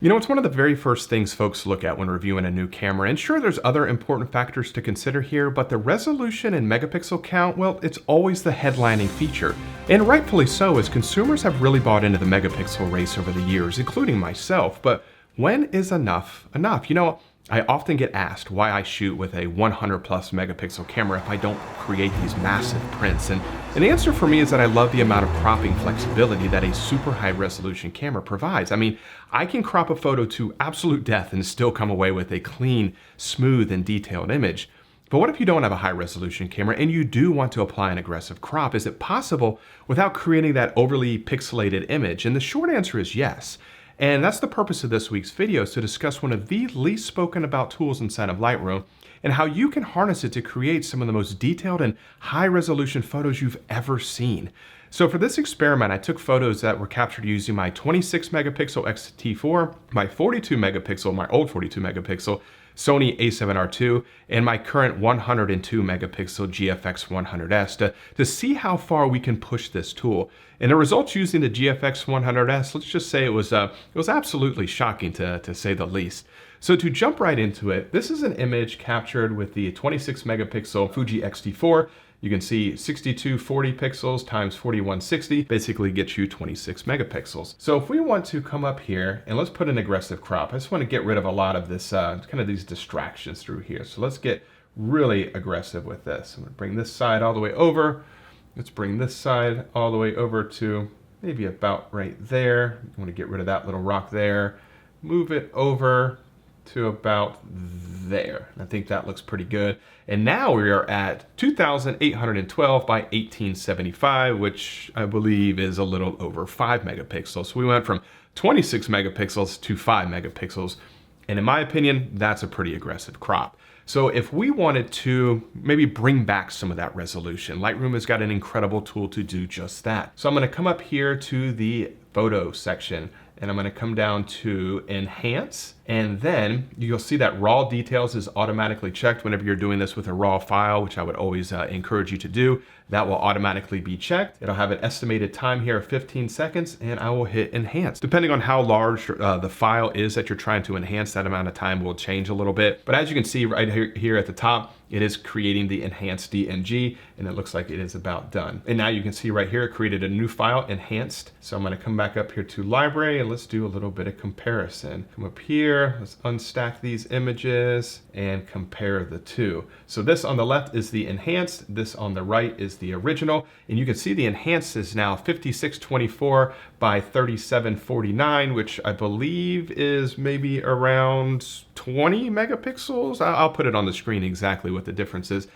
You know, it's one of the very first things folks look at when reviewing a new camera, and sure, there's other important factors to consider here, but the resolution and megapixel count, well, it's always the headlining feature. And rightfully so, as consumers have really bought into the megapixel race over the years, including myself. But when is enough enough? You know, I often get asked why I shoot with a 100 plus megapixel camera if I don't create these massive prints. And the answer for me is that I love the amount of cropping flexibility that a super high resolution camera provides. I mean, I can crop a photo to absolute death and still come away with a clean, smooth, and detailed image. But what if you don't have a high resolution camera and you do want to apply an aggressive crop? Is it possible without creating that overly pixelated image? And the short answer is yes. And that's the purpose of this week's video, is to discuss one of the least spoken about tools inside of Lightroom and how you can harness it to create some of the most detailed and high resolution photos you've ever seen. So for this experiment, I took photos that were captured using my 26 megapixel X-T4, my 42 megapixel, my old 42 megapixel Sony a7R II, and my current 102 megapixel GFX 100S to see how far we can push this tool. And the results using the GFX 100S, let's just say it was absolutely shocking to say the least. So to jump right into it, this is an image captured with the 26 megapixel Fuji X-T4. You can see 6240 pixels times 4160 basically gets you 26 megapixels. So if we want to come up here and let's put an aggressive crop, I just want to get rid of a lot of this, kind of these distractions through here. So let's get really aggressive with this. I'm going to bring this side all the way over. Let's bring this side all the way over to maybe about right there. I want to get rid of that little rock there. Move it over to about there. I think that looks pretty good. And now we are at 2,812 by 1875, which I believe is a little over 5 megapixels. So we went from 26 megapixels to 5 megapixels. And in my opinion, that's a pretty aggressive crop. So if we wanted to maybe bring back some of that resolution, Lightroom has got an incredible tool to do just that. So I'm going to come up here to the photo section, and I'm going to come down to enhance, and then you'll see that raw details is automatically checked whenever you're doing this with a raw file, which I would always encourage you to do. That will automatically be checked. It'll have an estimated time here of 15 seconds, and I will hit enhance. Depending on how large the file is that you're trying to enhance, that amount of time will change a little bit. But as you can see right here at the top, it is creating the enhanced DNG, and it looks like it is about done. And now you can see right here, it created a new file, enhanced. So I'm going to come back up here to library, and let's do a little bit of comparison. Come up here, let's unstack these images and compare the two. So this on the left is the enhanced, this on the right is the original, and you can see the enhanced is now 5624 by 3749, which I believe is maybe around 20 megapixels. I'll put it on the screen exactly what the difference is.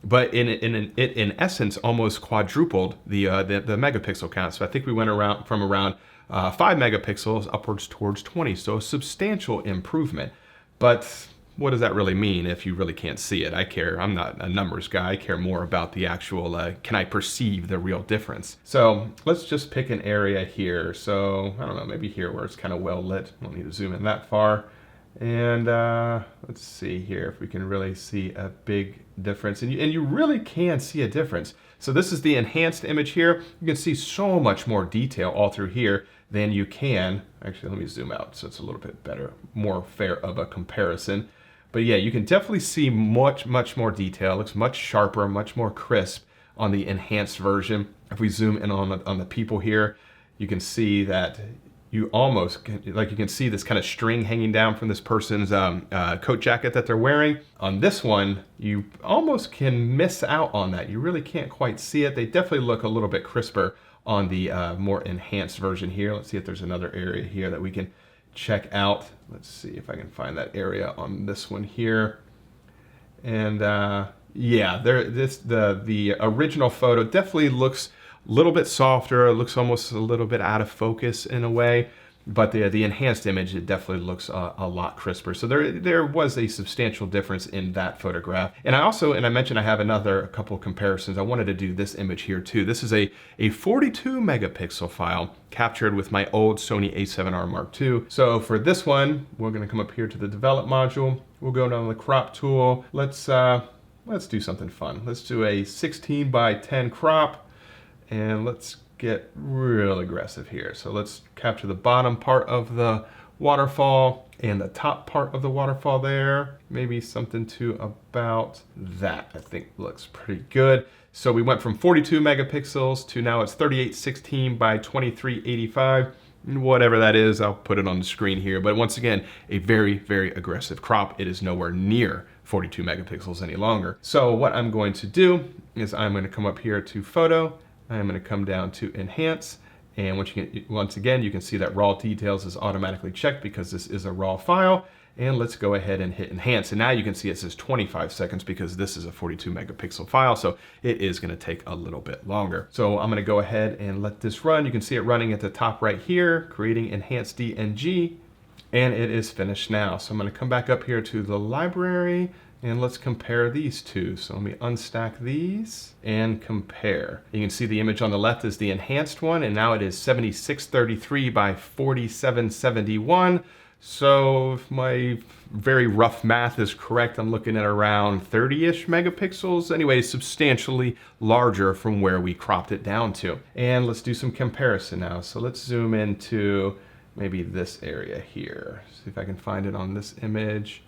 But in essence, almost quadrupled the megapixel count. So I think we went from around 5 megapixels upwards towards 20. So a substantial improvement. But what does that really mean if you really can't see it? I'm not a numbers guy. I care more about the actual, can I perceive the real difference? So let's just pick an area here. So I don't know, maybe here where it's kind of well lit. Don't need to zoom in that far. And let's see here if we can really see a big difference. And you really can see a difference. So this is the enhanced image here. You can see so much more detail all through here than you can. Actually, let me zoom out so it's a little bit better, more fair of a comparison. But yeah, you can definitely see much more detail. It looks much sharper, much more crisp on the enhanced version. If we zoom in on the people here, you can see that you almost, like you can see this kind of string hanging down from this person's coat jacket that they're wearing. On this one, you almost can miss out on that. You really can't quite see it. They definitely look a little bit crisper on the more enhanced version here. Let's see if there's another area here that we can check out. Let's see if I can find that area on this one here. And yeah, the original photo definitely looks a little bit softer. It looks almost a little bit out of focus in a way, but the enhanced image, it definitely looks a lot crisper. So there was a substantial difference in that photograph. And I mentioned I have a couple comparisons. I wanted to do this image here too. This is a 42 megapixel file captured with my old Sony a7R Mark II. So for this one, we're gonna come up here to the develop module. We'll go down to the crop tool. Let's do something fun. Let's do a 16 by 10 crop. And let's get real aggressive here. So let's capture the bottom part of the waterfall and the top part of the waterfall there. Maybe something to about that, I think looks pretty good. So we went from 42 megapixels to now it's 3816 by 2385. Whatever that is, I'll put it on the screen here. But once again, a very, very aggressive crop. It is nowhere near 42 megapixels any longer. So what I'm going to do is I'm going to come up here to photo. I'm going to come down to enhance. And once again, you can see that raw details is automatically checked because this is a raw file. And let's go ahead and hit enhance. And now you can see it says 25 seconds because this is a 42 megapixel file. So it is going to take a little bit longer. So I'm going to go ahead and let this run. You can see it running at the top right here, creating enhanced DNG. And it is finished now. So I'm going to come back up here to the library and let's compare these two. So let me unstack these and compare. You can see the image on the left is the enhanced one, and now it is 7633 by 4771. So if my very rough math is correct, I'm looking at around 30-ish megapixels. Anyway, substantially larger from where we cropped it down to. And let's do some comparison now. So let's zoom into maybe this area here. See if I can find it on this image.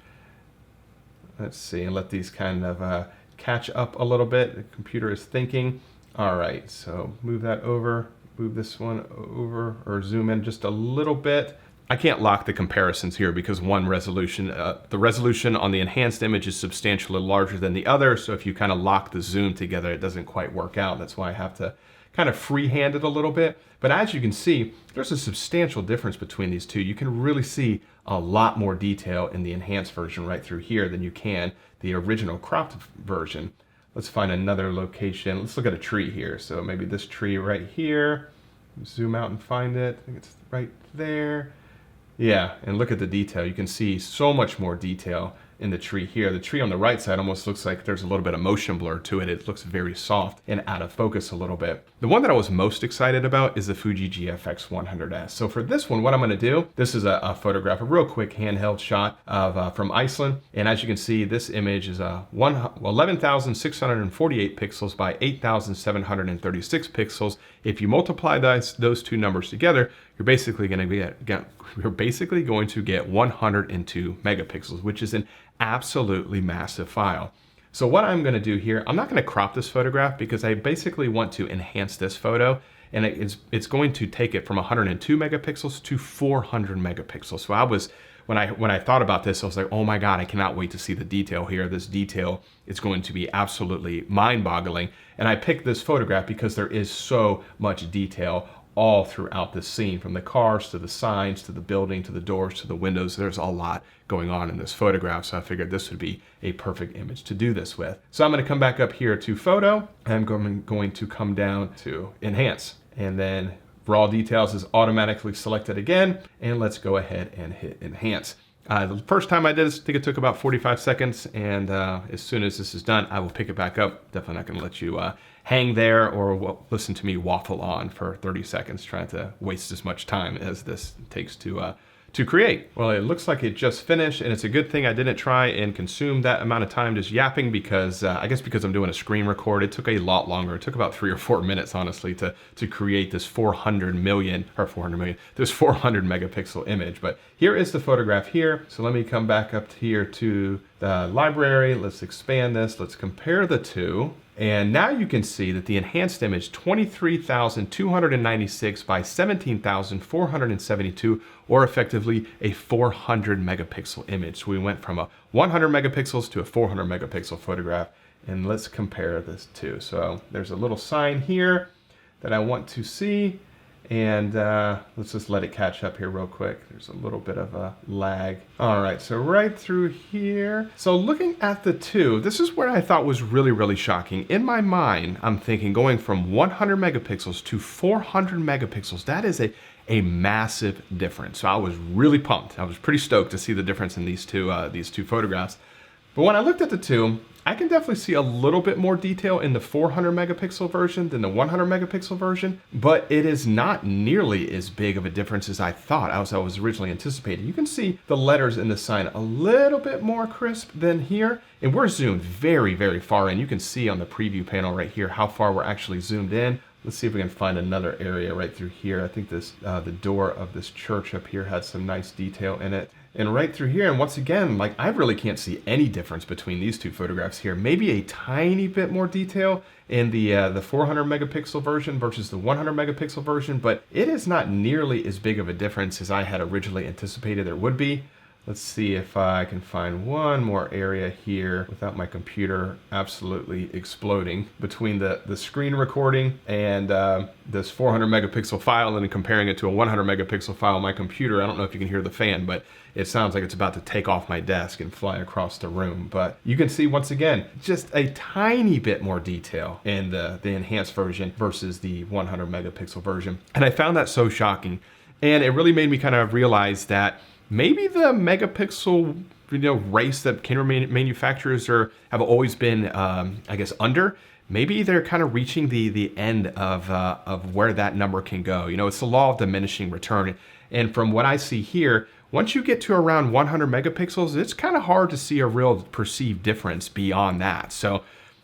Let's see, and let these kind of catch up a little bit. The computer is thinking. All right, so move that over, move this one over, or zoom in just a little bit. I can't lock the comparisons here because the resolution on the enhanced image is substantially larger than the other. So if you kind of lock the zoom together, it doesn't quite work out. That's why I have to kind of freehand it a little bit. But as you can see, there's a substantial difference between these two. You can really see a lot more detail in the enhanced version right through here than you can the original cropped version. Let's find another location. Let's look at a tree here. So maybe this tree right here. Zoom out and find it. I think it's right there. Yeah, and look at the detail. You can see so much more detail in the tree here. The tree on the right side almost looks like there's a little bit of motion blur to it. It looks very soft and out of focus a little bit. The one that I was most excited about is the Fuji GFX 100S. So for this one, what I'm going to do, this is a photograph, a real quick handheld shot of from Iceland. And as you can see, this image is 11,648 pixels by 8,736 pixels. If you multiply those two numbers together, you're basically going to get 102 megapixels, which is an absolutely massive file. So what I'm going to do here, I'm not going to crop this photograph because I basically want to enhance this photo, and it's going to take it from 102 megapixels to 400 megapixels. So when I thought about this, I was like, oh my God, I cannot wait to see the detail here. This detail is going to be absolutely mind-boggling. And I picked this photograph because there is so much detail all throughout this scene, from the cars to the signs to the building to the doors to the windows. There's a lot going on in this photograph, so I figured this would be a perfect image to do this with. So I'm going to come back up here to photo. I'm going to come down to enhance, and then raw details is automatically selected again, and let's go ahead and hit enhance. The first time I did this, I think it took about 45 seconds, and as soon as this is done, I will pick it back up. Definitely not going to let you hang there or listen to me waffle on for 30 seconds trying to waste as much time as this takes to create. Well, it looks like it just finished, and it's a good thing I didn't try and consume that amount of time just yapping because I guess because I'm doing a screen record, it took a lot longer. It took about 3 or 4 minutes, honestly, to create this 400 megapixel image. But here is the photograph here. So let me come back up here to the library. Let's expand this. Let's compare the two. And now you can see that the enhanced image, 23,296 by 17,472, or effectively a 400 megapixel image. So we went from a 100 megapixels to a 400 megapixel photograph. And let's compare this two. So there's a little sign here that I want to see. And let's just let it catch up here real quick. There's a little bit of a lag. All right, so right through here. So looking at the two, this is where I thought was really, really shocking. In my mind, I'm thinking going from 100 megapixels to 400 megapixels, that is a massive difference. So I was really pumped. I was pretty stoked to see the difference in these two photographs. But when I looked at the two, I can definitely see a little bit more detail in the 400 megapixel version than the 100 megapixel version, but it is not nearly as big of a difference as I thought, as I was originally anticipating. You can see the letters in the sign a little bit more crisp than here, and we're zoomed very, very far in. You can see on the preview panel right here how far we're actually zoomed in. Let's see if we can find another area right through here. I think this the door of this church up here had some nice detail in it. And right through here, and once again, like I really can't see any difference between these two photographs here. Maybe a tiny bit more detail in the 400 megapixel version versus the 100 megapixel version, but it is not nearly as big of a difference as I had originally anticipated there would be. Let's see if I can find one more area here without my computer absolutely exploding between the screen recording and this 400 megapixel file and then comparing it to a 100 megapixel file on my computer. I don't know if you can hear the fan, but it sounds like it's about to take off my desk and fly across the room. But you can see once again, just a tiny bit more detail in the enhanced version versus the 100 megapixel version. And I found that so shocking. And it really made me kind of realize that maybe the megapixel, race that camera manufacturers have always been, I guess, under. Maybe they're kind of reaching the end of where that number can go. It's the law of diminishing return. And from what I see here, once you get to around 100 megapixels, it's kind of hard to see a real perceived difference beyond that. So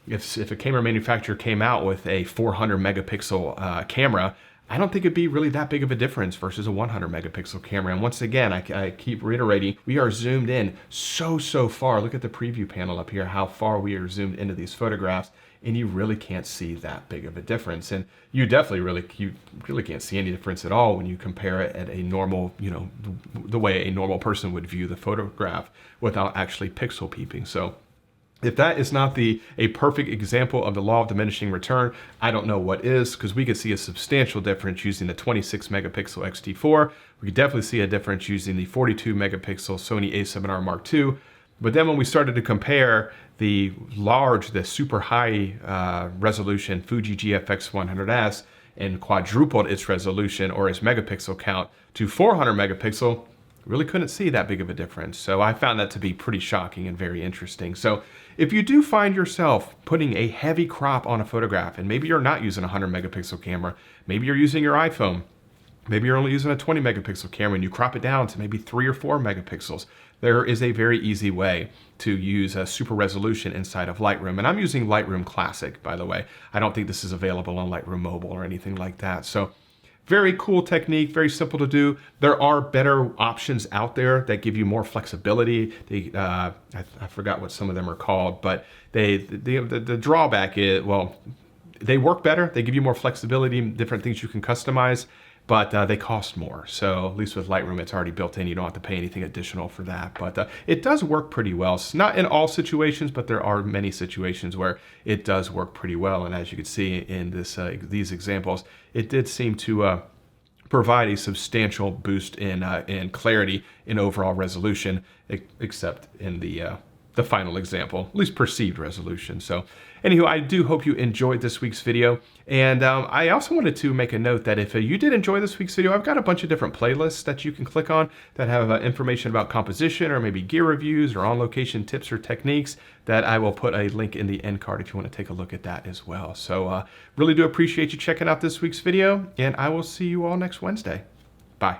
if a camera manufacturer came out with a 400 megapixel camera, I don't think it'd be really that big of a difference versus a 100 megapixel camera. And once again, I keep reiterating, we are zoomed in so far. Look at the preview panel up here, how far we are zoomed into these photographs, and you really can't see that big of a difference. And you really can't see any difference at all when you compare it at a normal, the way a normal person would view the photograph without actually pixel peeping. So if that is not a perfect example of the law of diminishing return, I don't know what is, because we could see a substantial difference using the 26 megapixel X-T4. We could definitely see a difference using the 42 megapixel Sony A7R Mark II. But then when we started to compare the super high resolution Fuji GFX 100S and quadrupled its resolution or its megapixel count to 400 megapixel, really couldn't see that big of a difference. So I found that to be pretty shocking and very interesting. So if you do find yourself putting a heavy crop on a photograph, and maybe you're not using a 100 megapixel camera, maybe you're using your iPhone, maybe you're only using a 20 megapixel camera and you crop it down to maybe 3 or 4 megapixels, there is a very easy way to use a super resolution inside of Lightroom. And I'm using Lightroom Classic, by the way. I don't think this is available on Lightroom Mobile or anything like that. So very cool technique, very simple to do. There are better options out there that give you more flexibility. I forgot what some of them are called, but the drawback is, well, they work better. They give you more flexibility, different things you can customize, but they cost more. So at least with Lightroom, it's already built in. You don't have to pay anything additional for that, but it does work pretty well. It's not in all situations, but there are many situations where it does work pretty well. And as you can see in these examples, it did seem to provide a substantial boost in clarity in overall resolution, except in the final example, at least perceived resolution. So anywho, I do hope you enjoyed this week's video. And I also wanted to make a note that if you did enjoy this week's video, I've got a bunch of different playlists that you can click on that have information about composition or maybe gear reviews or on-location tips or techniques that I will put a link in the end card if you want to take a look at that as well. So really do appreciate you checking out this week's video, and I will see you all next Wednesday. Bye.